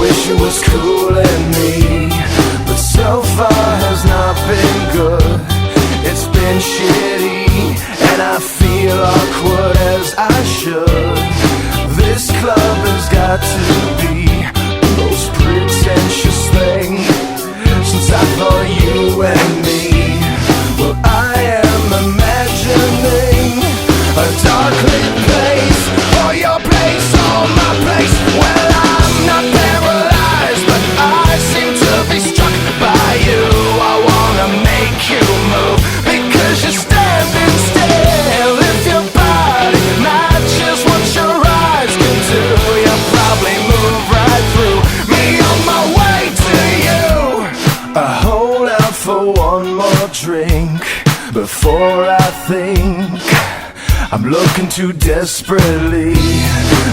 wish it was cooling me, but so far has not been good. It's been shitty, and I feel awkward as I should. This club has got to be the most pretentious thing since I thought you and me. Well, I am imagining a dark lit place, or your place, or my place. Well, I'm not paralyzed, but I seem to be struck by you. I wanna make you move, because you're standing still. If your body matches what your eyes can do, you'll probably move right through me on my way to you. I hold out for one more drink before I think I'm looking too desperately,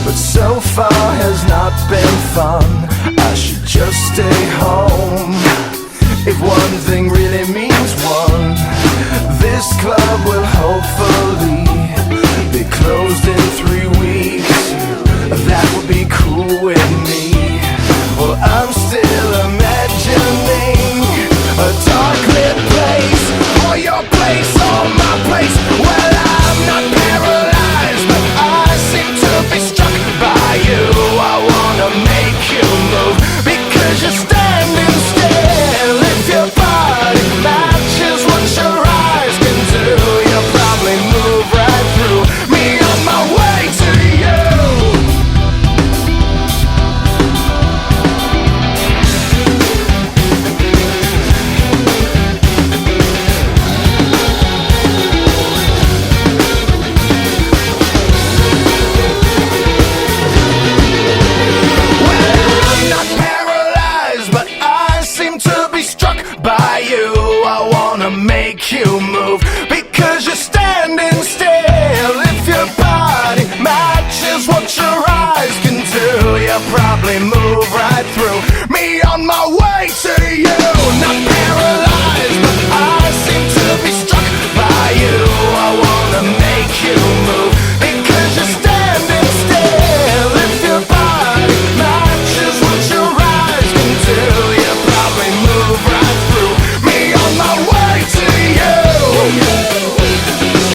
but so far has not been fun. I should just stay home. If one thing really means one, this club will hopefully be closed in 3 weeks. That would be cool with me. Well, I'm still imagining a dark lit place, or your place, or my place. Well, I'm not paralyzed, but I seem to be struck by you. I wanna make you move, because you're standing still. If your body matches what your eyes can do, you'll probably move right through me on my way to you. Make you move, because you're standing still. If your body matches what your eyes can do, you'll probably move right through me on my way to you.